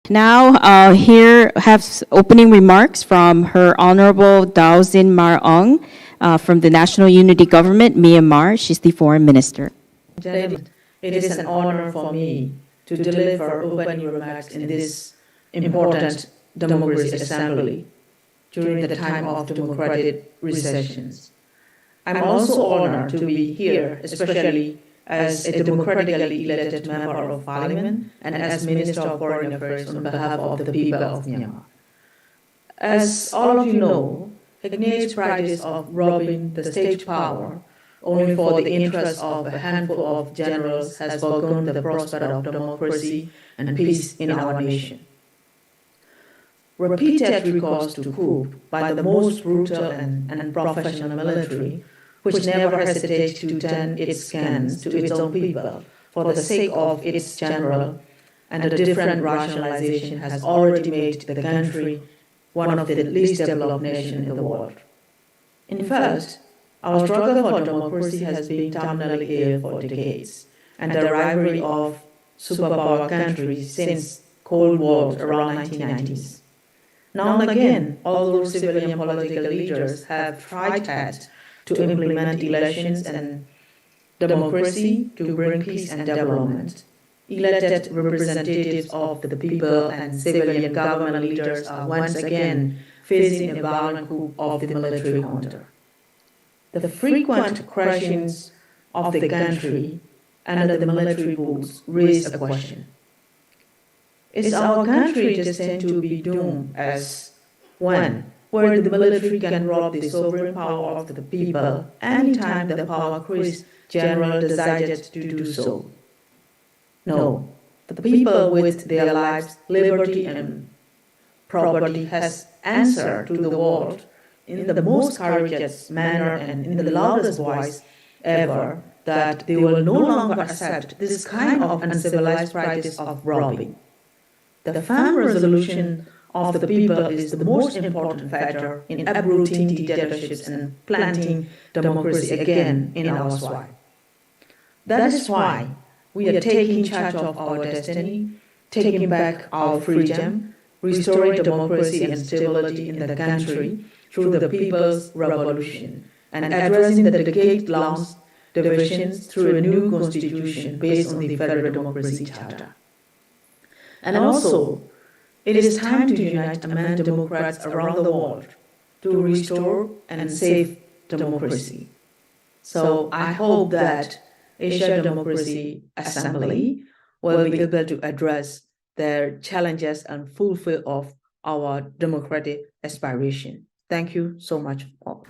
Now, here have opening remarks from Her Honorable Daozin Mar Ong from the National Unity Government, Myanmar. She's the Foreign Minister. Gentlemen, it is an honor for me to deliver opening remarks in this important democracy assembly during the time of democratic recessions. I'm also honored to be here, especially as a democratically elected member of parliament and as Minister of Foreign Affairs on behalf of the people of Myanmar. As all of you know, Hackney's practice of robbing the state power only for the interest of a handful of generals has begun the prospect of democracy and peace in our nation. Repeated recourse to coup by the most brutal and unprofessional military, which never hesitates to turn its scans to its own people for the sake of its general, and a different rationalization has already made the country one of the least developed nations in the world. In fact, our struggle for democracy has been terminally ill for decades, and the rivalry of superpower countries since Cold War around 1990s. Now and again, although civilian political leaders have tried hard to implement elections and democracy to bring peace and development, elected representatives of the people and civilian government leaders are once again facing a violent coup of the military junta. The frequent crashings of the country under the military rules raise a question. Is our country destined to be doomed as one where the military can rob the sovereign power of the people anytime the power crazed general decided to do so? No, the people with their lives, liberty, and property has answered to the world in the most courageous manner and in the loudest voice ever that they will no longer accept this kind of uncivilized practice of robbing. The firm resolution of the people is the most important factor in uprooting dictatorships and planting democracy again in our soil. That is why we are taking charge of our destiny, taking back our freedom, restoring democracy and stability in the country through the people's revolution, and addressing the decade-long divisions through a new constitution based on the Federal Democracy Charter. And also, it is time to unite among Democrats around the world to restore and save democracy. So I hope that Asia Democracy Assembly will be able to address their challenges and fulfill of our democratic aspiration. Thank you so much all.